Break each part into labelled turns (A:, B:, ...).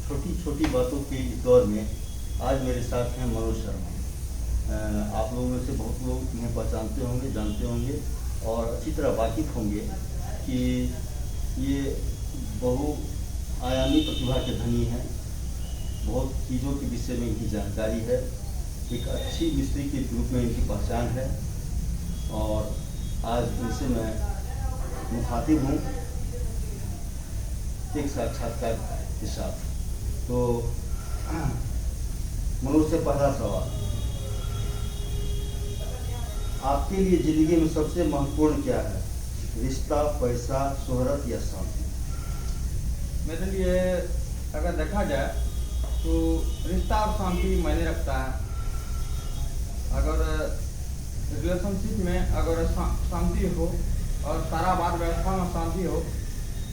A: छोटी छोटी बातों के इस दौर में आज मेरे साथ हैं मनोज शर्मा। आप लोगों में से बहुत लोग इन्हें पहचानते होंगे, जानते होंगे और अच्छी तरह वाकिफ़ होंगे कि ये बहुआयामी प्रतिभा के धनी हैं। बहुत चीज़ों के विषय में इनकी जानकारी है, एक अच्छी मिस्त्री के रूप में इनकी पहचान है और आज इनसे मैं मुखातिब हूँ एक साक्षात्कार के साथ। तो मनोज से पहला सवाल, आपके लिए ज़िंदगी में सबसे महत्वपूर्ण क्या है? रिश्ता, पैसा, शोहरत या शांति?
B: मेरे लिए अगर देखा जाए तो रिश्ता और शांति मायने रखता है। अगर रिलेशनशिप में अगर शांति हो और सारा बात व्यवस्था में शांति हो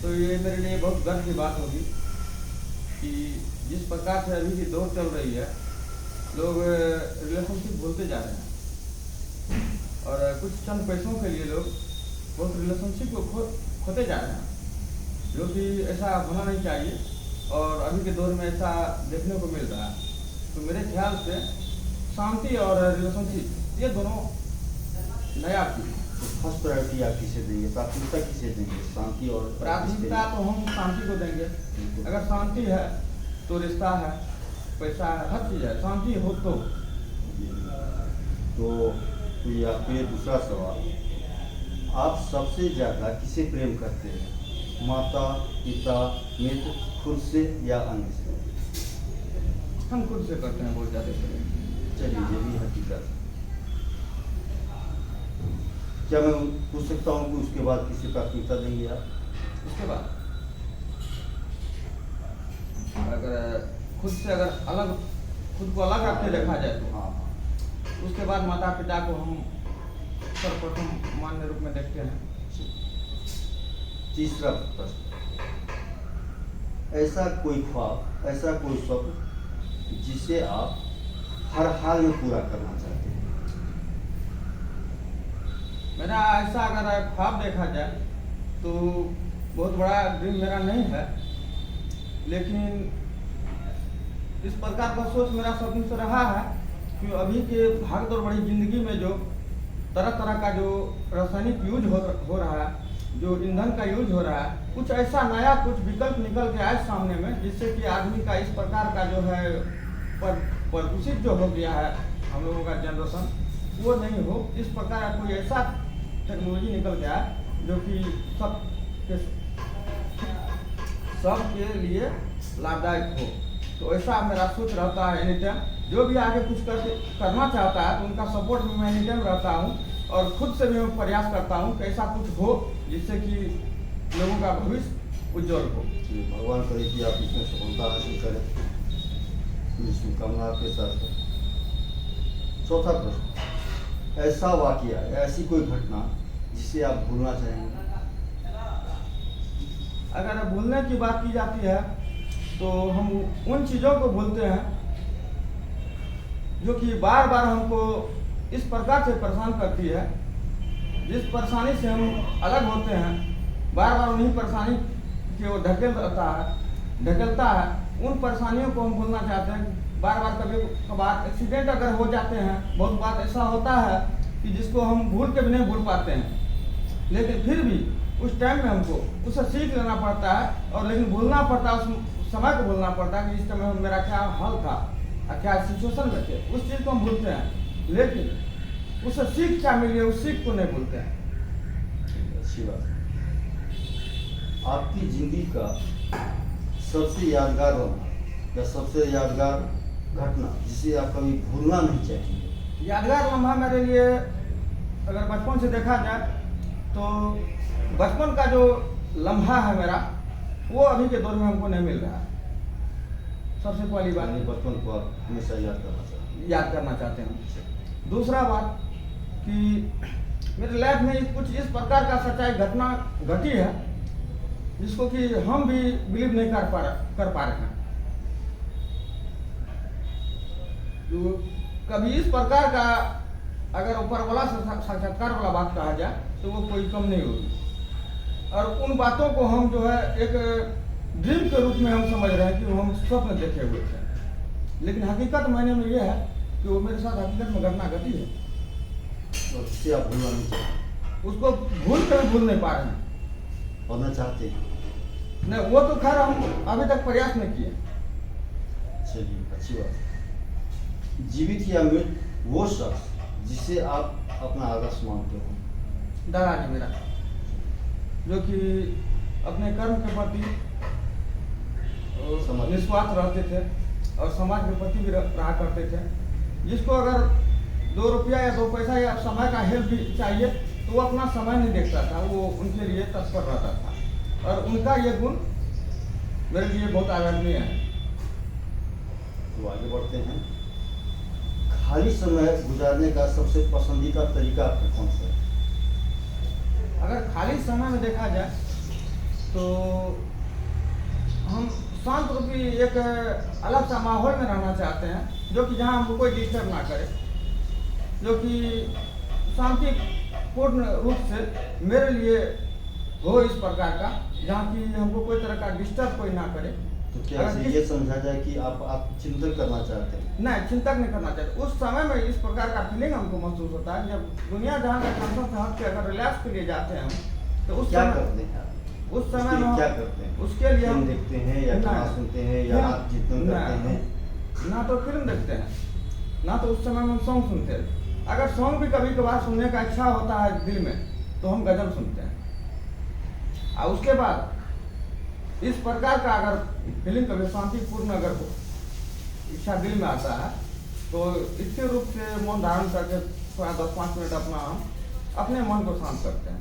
B: तो ये मेरे लिए बहुत गर्व की बात होगी कि जिस प्रकार से अभी की दौर चल रही है, लोग रिलेशनशिप भूलते जा रहे हैं और कुछ चंद पैसों के लिए लोग बहुत रिलेशनशिप को खोते जा रहे हैं, जो कि ऐसा होना नहीं चाहिए और अभी के दौर में ऐसा देखने को मिल रहा है। तो मेरे ख्याल से शांति और रिलेशनशिप ये दोनों नया चीज़।
A: फर्स्ट प्रायोरिटी आप किसे देंगे, प्राथमिकता किसे देंगे? शांति और
B: प्राथमिकता तो हम शांति को देंगे। अगर शांति है तो रिश्ता है, पैसा है, हर चीज़ है। शांति हो
A: तो ये आपके दूसरा सवाल, आप सबसे ज़्यादा किसे प्रेम करते हैं? माता, पिता, मित्र, खुद से या अन्य से?
B: हम खुद से करते हैं बहुत ज़्यादा प्रेम।
A: चलिए, ये भी हकीकत है। क्या मैं पूछ सकता हूँ कि उसके बाद किसी प्राथमिकता देंगे आप?
B: उसके बाद अगर खुद से अगर अलग खुद को अलग रख के देखा जाए तो
A: हाँ,
B: उसके बाद माता पिता को हम सर्वप्रथम मान्य रूप में देखते हैं।
A: तीसरा प्रश्न, ऐसा कोई ख्वाब, ऐसा कोई स्वप्न जिसे आप हर हाल में पूरा करना चाहते हैं?
B: मेरा ऐसा अगर ख्वाब देखा जाए तो बहुत बड़ा ड्रीम मेरा नहीं है, लेकिन इस प्रकार का सोच मेरा स्वप्न से रहा है कि अभी के भागदौड़ भरी जिंदगी में जो तरह तरह का जो रासायनिक यूज हो रहा है, जो ईंधन का यूज हो रहा है, कुछ ऐसा नया कुछ विकल्प निकल के आए सामने में, जिससे कि आदमी का इस प्रकार का जो है प्रदूषित जो हो गया है हम लोगों का जनरेशन, वो नहीं हो। इस प्रकार का कोई ऐसा टेक्नोलॉजी निकल गया है जो कि सबके लिए लाभदायक हो। तो ऐसा मेरा सोच रहता है एनी टाइम। जो भी आगे कुछ करना चाहता है तो उनका सपोर्ट में मैं एनी टाइम रहता हूँ और खुद से भी मैं प्रयास करता हूँ कि ऐसा कुछ हो जिससे कि लोगों का भविष्य उज्जवल हो।
A: भगवान करे कि आप इसमें सफलता हासिल करें, शुभकामना आपके साथ है। चौथा प्रश्न, ऐसा वाकया, ऐसी कोई घटना जिसे आप भूलना चाहेंगे?
B: अगर भूलने की बात की जाती है तो हम उन चीज़ों को भूलते हैं जो कि बार बार हमको इस प्रकार से परेशान करती है, जिस परेशानी से हम अलग होते हैं, बार बार उन्हीं परेशानी की ओर ढकेलता है। उन परेशानियों को हम भूलना चाहते हैं। बार बार कभी कभार एक्सीडेंट अगर हो जाते हैं, बहुत बार ऐसा होता है कि जिसको हम भूल के भी नहीं भूल पाते हैं, लेकिन फिर भी उस टाइम में हमको उसे सीख लेना पड़ता है और लेकिन भूलना पड़ता है, उस समय को भूलना पड़ता है कि इस समय मेरा क्या हाल था और क्या सिचुएशन में थे। उस चीज़ को हम भूलते हैं, लेकिन उसे सीख क्या मिली है उस सीख को नहीं भूलते हैं।
A: अच्छी बात। आपकी जिंदगी का सबसे यादगार लम्हा या सबसे यादगार घटना जिसे आप कभी भूलना नहीं चाहेंगे?
B: यादगार लम्हा मेरे लिए अगर बचपन से देखा जाए तो बचपन का जो लम्हा है मेरा, वो अभी के दौर में हमको नहीं मिल रहा है। सबसे पहली बात,
A: बचपन को आप हमेशा याद करना चाहते
B: हैं। दूसरा बात कि मेरे लाइफ में कुछ इस प्रकार का सच्चाई घटना घटी है जिसको कि हम भी बिलीव नहीं कर पा रहे हैं। जो कभी इस प्रकार का अगर ऊपर वाला साक्षात्कार वाला बात कहा जाए तो वो कोई कम नहीं होगी। और उन बातों को हम जो है एक ड्रीम के रूप में हम समझ रहे हैं कि हम स्वप्न देखे हुए थे, लेकिन हकीकत मायने में यह है कि वो मेरे साथ हकीकत में घटना घटी है।
A: और जिससे आप भूलना नहीं चाहते
B: उसको भूल नहीं पा रहे हैं।
A: और न चाहते हैं।
B: नहीं, वो तो खैर हम अभी तक प्रयास नहीं किए।
A: चलिए, अच्छी बात है। जीवित या मृत वो शख्स जिसे आप अपना आदर्श मानते हो?
B: दादाजी मेरा, जो कि अपने कर्म के प्रति निस्वार्थ रहते थे और समाज के प्रति भी रहा करते थे। जिसको अगर 2 रुपया या 2 पैसा या समय का हेल्प भी चाहिए तो वो अपना समय नहीं देखता था, वो उनके लिए तत्पर रहता था। और उनका ये गुण मेरे लिए बहुत आदरणीय है।
A: तो आगे बढ़ते हैं। खाली समय गुजारने का सबसे पसंदीदा तरीका आपका कौन सा है?
B: अगर खाली समय में देखा जाए तो हम शांत रूपी एक अलग सा माहौल में रहना चाहते हैं, जो कि जहाँ हमको कोई डिस्टर्ब ना करे, जो कि शांतिपूर्ण रूप से मेरे लिए हो इस प्रकार का, जहाँ की हमको कोई तरह का डिस्टर्ब कोई ना करे।
A: तो क्या ऐसे ये समझा जाए कि आप चिंतन करना चाहते हैं?
B: नहीं, चिंतन नहीं करना चाहते। उस समय में इस प्रकार का फीलिंग हमको महसूस होता है जब दुनिया जहाँ का टेंशन से हट के अगर रिलैक्स के लिए जाते हैं हम, तो उस
A: क्या
B: समय
A: करते हैं आप?
B: उस समय में
A: क्या करते हैं?
B: उसके लिए
A: फिल्म
B: हम
A: देखते हैं या गाना सुनते हैं या आप चिंतन करते हैं?
B: ना तो फिल्म देखते हैं, ना तो उस समय में हम सॉन्ग सुनते हैं। अगर सॉन्ग भी कभी कभार सुनने का इच्छा होता है दिल में, तो हम गजल सुनते हैं। और उसके बाद इस प्रकार का अगर फीलिंग कभी शांतिपूर्ण अगर हो, इच्छा दिल में आता है, तो स्थिर रूप से मौन धारण करके थोड़ा 10-5 मिनट अपने मन को शांत करते हैं।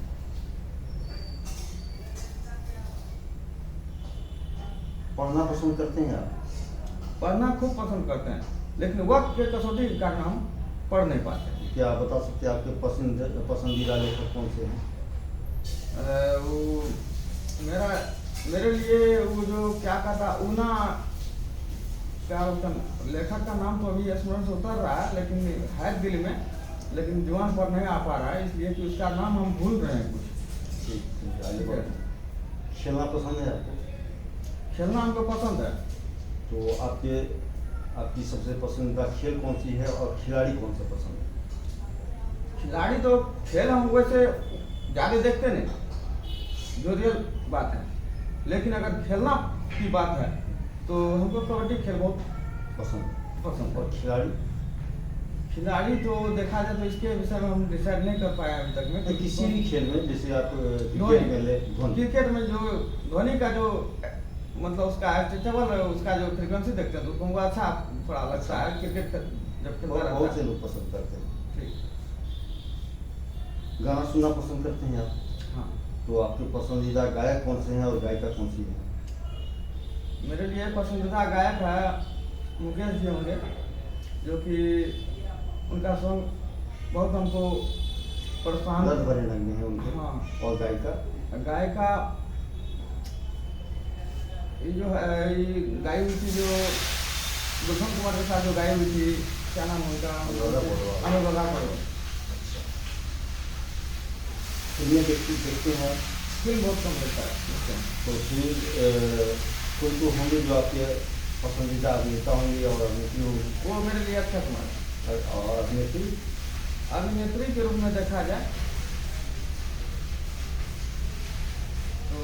A: पढ़ना पसंद करते हैं आप?
B: पढ़ना खूब पसंद करते हैं, लेकिन वक्त के कसौटी के कारण हम पढ़ नहीं पाते।
A: क्या आप बता सकते हैं आपके पसंदीदा लेखक कौन से हैं?
B: वो मेरे लिए वो जो क्या कहता ऊना, क्या उसका लेखक का नाम तो अभी स्मरण से उतर रहा है, लेकिन है दिल में, लेकिन जुबान पर नहीं आ पा रहा है, इसलिए कि उसका नाम हम भूल रहे हैं कुछ।
A: ठीक, आगे बढ़ते हैं। खेलना पसंद है आपको?
B: खेलना हमको पसंद है।
A: तो आपकी सबसे पसंदीदा खेल कौन सी है और खिलाड़ी कौन सा पसंद है?
B: खिलाड़ी तो खेल हम वैसे ज़्यादा देखते नहीं, जो रियल बात है, लेकिन अगर खेलना की बात है तो हमको कबड्डी खेल बहुत पसंद
A: और
B: है। खिलाड़ी तो देखा जाए तो इसके विषय में हम डिसाइड नहीं कर पाए अभी तक में।
A: किसी भी खेल में, जैसे आप
B: क्रिकेट में जो धोनी का जो मतलब उसका स्ट्रेचेबल उसका जो फ्रीक्वेंसी देखते हैं तो हमको अच्छा थोड़ा लगता है। क्रिकेट जब खेलता रहता है
A: बहुत से लोग पसंद करते हैं।
B: ठीक।
A: गाना सुनना पसंद करते हैं आप?
B: हाँ।
A: तो आपके पसंदीदा गायक कौन से हैं और गायिका कौन सी है?
B: मेरे लिए पसंदीदा गायक है मुकेश जी होंगे, जो कि उनका सॉन्ग बहुत हमको परेशान
A: दर्द भरे रंगे हैं उनके।
B: हाँ।
A: और गायिका
B: ये जो है ये गाई हुई थी, जो गुलशन कुमार के साथ जो गाई हुई थी, क्या नाम है उनका? अनुराधा पड़वा।
A: फिल्में देखते हैं?
B: फिल्म बहुत कम देखता है।
A: तो फिर कोई तो होंगे जो आपके पसंदीदा अभिनेता होंगे और अभिनेत्री होंगी?
B: वो मेरे लिए अक्षय कुमार है।
A: और
B: अभिनेत्री के रूप में देखा जाए तो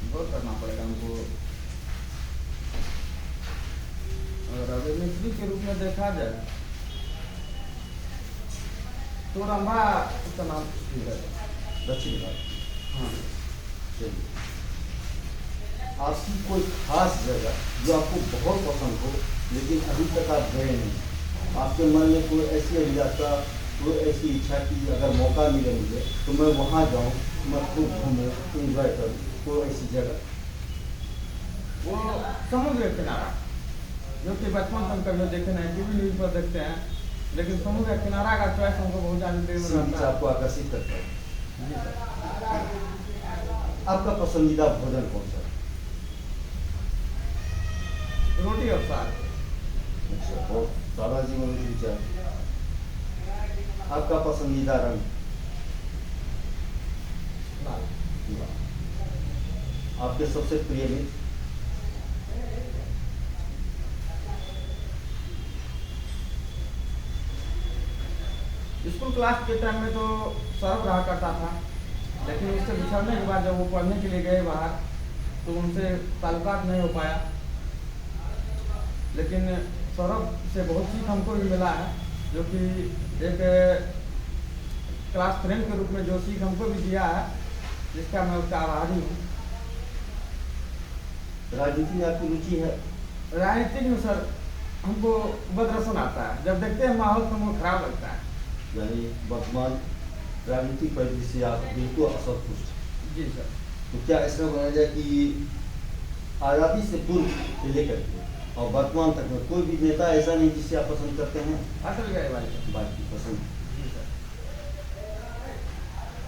B: बहुत करना पड़ेगा हमको। और अभिनेत्री के रूप में देखा जाए तो रंभा उसका नाम ठीक है।
A: दक्षिण भारत।
B: हाँ।
A: चलिए, आपकी कोई खास जगह जो आपको बहुत पसंद हो लेकिन अभी तक आप गए नहीं, आपके मन में कोई ऐसी अभिलाषा, कोई ऐसी इच्छा कि अगर मौका मिले मुझे तो मैं वहाँ जाऊँ, मैं खूब घूमूँ, इंजॉय करूँ, कोई ऐसी जगह?
B: वो समुद्र किनारा, जो कि बचपन से कभी देखे नहीं, टीवी न्यूज पर देखते हैं, लेकिन समुद्र किनारा का चॉइस हमको बहुत ज़्यादा देर में रहता है।
A: आपको आकर्षित करता है?
B: जी सर।
A: आपका पसंदीदा भोजन कौन सा है?
B: रोटी और साग।
A: अच्छा, बहुत सादा जीवन विचार। आपका पसंदीदा रंग?
B: लाल।
A: आपके सबसे प्रिय मित्र?
B: स्कूल क्लास के टाइम में तो सौरभ रहा करता था, लेकिन उससे बिछड़ने के बाद जब वो पढ़ने के लिए गए बाहर तो उनसे ताल्लुकात नहीं हो पाया। लेकिन सौरभ से बहुत सीख हमको भी मिला है, जो कि एक क्लास फ्रेंड के रूप में जो सीख हमको भी दिया है, जिसका मैं उसका आभारी हूँ।
A: राजनीति में आपकी रुचि है?
B: राजनीतिक में सर हमको बदरसन आता है, जब देखते हैं माहौल तो हमको खराब लगता है।
A: यानी वर्तमान राजनीतिक परिदृश्य से आप बिल्कुल असंतुष्ट?
B: जी सर।
A: तो क्या ऐसा माना जाए कि आज़ादी से पूर्व से लेकर के और वर्तमान तक में कोई भी नेता ऐसा नहीं जिसे आप पसंद करते हैं?
B: अटल बिहारी वाजपेयी।
A: बात की पसंद।
B: जी सर।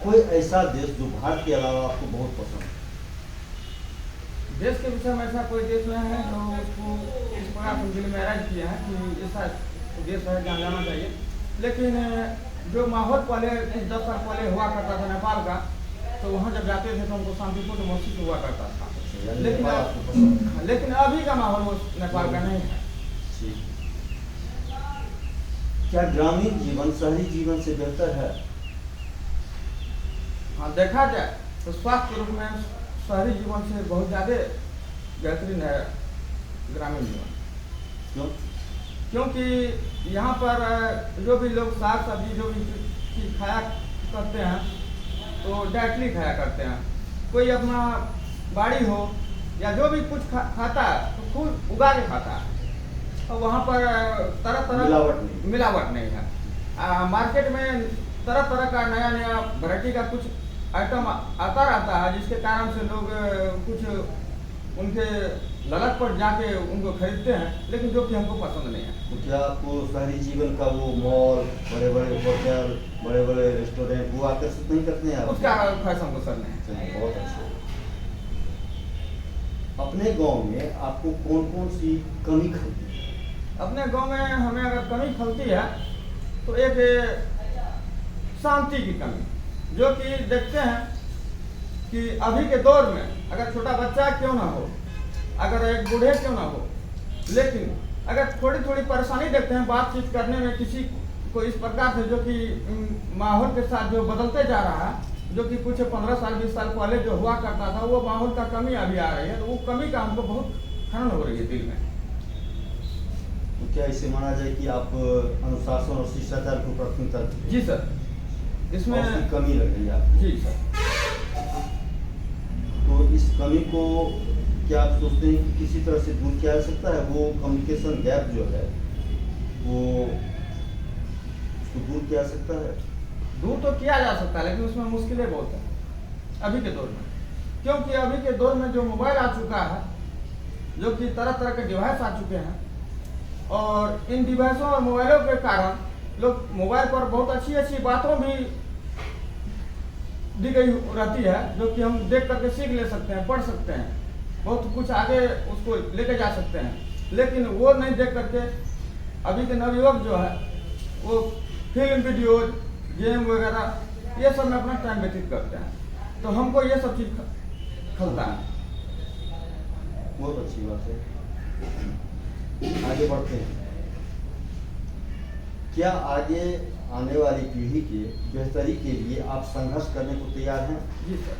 A: कोई ऐसा देश जो भारत के अलावा आपको बहुत पसंद है?
B: देश के विषय में ऐसा कोई देश नहीं है जो उसको इस प्रकार से दिल में अराज किया है कि ऐसा देश है जहाँ जाना चाहिए। लेकिन जो माहौल पहले 10 साल पहले हुआ करता था नेपाल का, तो वहाँ जब जाते थे तो हमको शांतिपूर्ण महसूस हुआ करता था।
A: यानी
B: लेकिन
A: नेपाल आपको पसंद है?
B: लेकिन अभी का माहौल वो नेपाल का नहीं है।
A: ठीक। क्या ग्रामीण जीवन शहरी जीवन से बेहतर है?
B: हाँ, देखा जाए तो स्वास्थ्य के रूप में शहरी जीवन से बहुत ज़्यादा बेहतरीन है ग्रामीण जीवन।
A: क्यों?
B: क्योंकि यहाँ पर जो भी लोग साग सब्जी जो भी चीज़ खाया करते हैं तो डायरेक्टली खाया करते हैं। कोई अपना बाड़ी हो या जो भी कुछ खाता है तो खुद उगा के खाता है। तो वहाँ पर तरह तरह मिलावट नहीं है। मार्केट में तरह तरह का नया नया वैरायटी का कुछ आइटम आता रहता है, जिसके कारण से लोग कुछ उनके ललक पर जाके उनको खरीदते हैं, लेकिन जो कि हमको पसंद नहीं है।
A: तो क्या आपको शहरी जीवन का वो मॉल, बड़े बड़े होटल, बड़े बड़े रेस्टोरेंट वो आकर्षित नहीं करते हैं?
B: उसका ख्वाहिश हमको सर नहीं है।
A: चलिए, बहुत अच्छे। अपने गांव में आपको कौन कौन सी कमी खलती है?
B: अपने गांव में हमें अगर कमी खलती है तो एक शांति की कमी, जो कि देखते हैं कि अभी के दौर में अगर छोटा बच्चा क्यों ना हो, अगर एक बूढ़े क्यों ना हो, लेकिन अगर थोड़ी थोड़ी परेशानी देखते हैं बातचीत करने में किसी को इस प्रकार से, जो कि माहौल के साथ जो बदलते जा रहा है, जो कि कुछ 15 साल 20 साल पहले जो हुआ करता था, वो माहौल का कमी अभी आ रही है। तो वो कमी का हमको बहुत खनन हो रही है दिल में।
A: तो क्या इसे माना जाए कि आप अनुशासन और शिष्टाचार को प्राथमिकता देते हैं?
B: जी सर, इसमें
A: उसकी कमी लग रही है आपको?
B: जी सर।
A: तो इस कमी को क्या आप सोचते हैं कि किसी तरह से दूर किया जा सकता है? वो कम्युनिकेशन गैप जो है वो उसको दूर किया जा सकता है?
B: दूर तो किया जा सकता है, लेकिन उसमें मुश्किलें बहुत है अभी के दौर में। क्योंकि अभी के दौर में जो मोबाइल आ चुका है, जो कि तरह तरह के डिवाइस आ चुके हैं, और इन डिवाइसों और मोबाइलों के कारण लोग मोबाइल पर बहुत अच्छी अच्छी बातों भी दी गई रहती है, जो कि हम देख करके सीख ले सकते हैं, पढ़ सकते हैं, बहुत कुछ आगे उसको लेके जा सकते हैं। लेकिन वो नहीं देख करके अभी के नवयुवक जो है वो फिल्म, वीडियोज, गेम वगैरह ये सब में अपना टाइम व्यतीत करते हैं। तो हमको ये सब चीज़ खलता है।
A: बहुत अच्छी बात है। आगे बढ़ते हैं। क्या आगे आने वाली पीढ़ी के बेहतरी के लिए आप संघर्ष करने को तैयार हैं?
B: जी सर,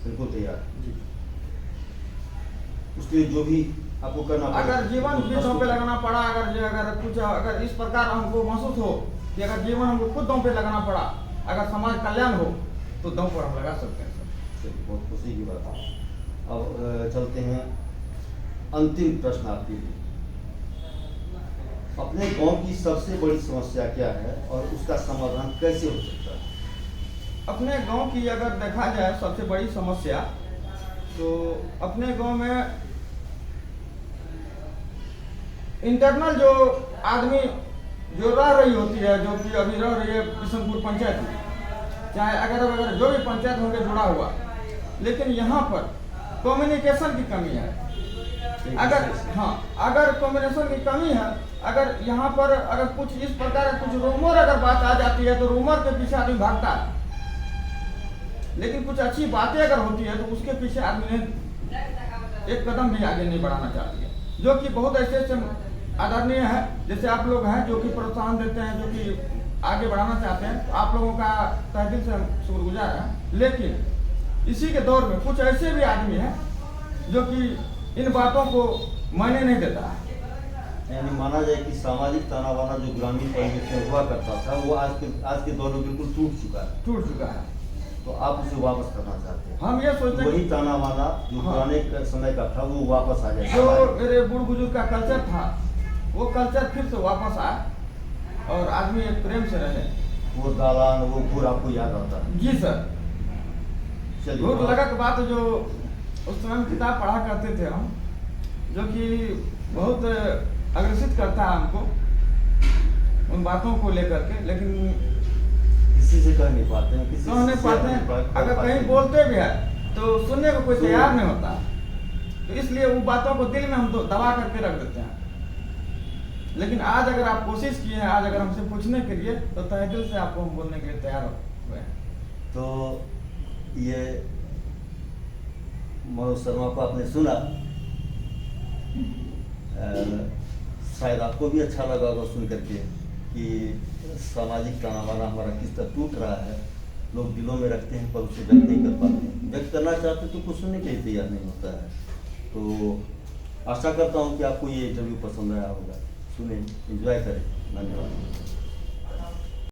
A: बिल्कुल तैयार।
B: जी।
A: उसके लिए जो भी आपको करना पड़े,
B: अगर जीवन भी दम पे लगाना पड़ा, अगर कुछ अगर इस प्रकार हमको महसूस हो कि अगर जीवन हमको खुद दम पे लगाना पड़ा, अगर समाज कल्याण हो, तो दम पर हम लगा सकते हैं सर।
A: चलिए, बहुत खुशी की बात है। अब चलते हैं अंतिम प्रश्न आपके लिए। अपने गांव की सबसे बड़ी समस्या क्या है और उसका समाधान कैसे हो सकता है?
B: अपने गांव की अगर देखा जाए सबसे बड़ी समस्या, तो अपने गांव में इंटरनल जो आदमी जो रह रही होती है, जो कि अभी रह रही है बिशनपुर पंचायत में, चाहे अगर जो भी पंचायत होंगे जुड़ा हुआ, लेकिन यहाँ पर कम्युनिकेशन की कमी है। अगर कम्युनिकेशन की कमी है अगर यहाँ पर अगर कुछ इस प्रकार कुछ रूमर अगर बात आ जाती है तो रूमर के पीछे आदमी भागता है, लेकिन कुछ अच्छी बातें अगर होती है तो उसके पीछे आदमी एक कदम भी आगे नहीं बढ़ाना चाहती है, जो कि बहुत ऐसे आदरणीय है जैसे आप लोग हैं जो कि प्रोत्साहन देते हैं, जो कि आगे बढ़ाना चाहते हैं, तो आप लोगों का तहे दिल से हम शुक्रगुजार हैं। लेकिन इसी के दौर में कुछ ऐसे भी आदमी हैं जो कि इन बातों को मायने नहीं देता है।
A: यानी माना जाए कि सामाजिक ताना बाना जो ग्रामीण परिवेश में हुआ करता था वो आज के दौर में बिल्कुल टूट चुका है। तो आप उसे वापस करना चाहते हैं?
B: हम ये सोचते हैं
A: वही ताना बाना जो पुराने समय का था वो वापस आ जाए,
B: जो मेरे बुढ़ बुजुर्ग का कल्चर था वो कल्चर फिर से वापस आए और आदमी एक प्रेम से रहे।
A: वो दालान वो घूर आपको याद आता है?
B: जी सर,
A: चलिए
B: बहुत लगक बात जो उस समय किताब पढ़ा करते थे हम, जो कि बहुत अग्रसित करता है हमको उन बातों को लेकर के, लेकिन
A: किसी से कह नहीं पाते हैं, किसी
B: कह नहीं पाते हैं। अगर कहीं बोलते भी है तो सुनने को कोई तैयार नहीं होता, तो इसलिए उन बातों को दिल में हम दबा करके रख देते हैं। लेकिन आज अगर आप कोशिश किए हैं, आज अगर हमसे पूछने के लिए, तो तहे दिल से आपको हम बोलने के लिए तैयार हुए हैं।
A: तो ये मनोज शर्मा को आपने सुना, शायद आपको भी अच्छा लगा होगा सुन करके कि सामाजिक ताना बाना हमारा किस तरह टूट रहा है। लोग दिलों में रखते हैं पर उसे व्यक्त नहीं कर पाते, व्यक्त करना चाहते तो कुछ सुनने के लिए तैयार नहीं होता है। तो आशा करता हूँ कि आपको ये इंटरव्यू पसंद आया होगा, सुने, एंजॉय करें। धन्यवाद।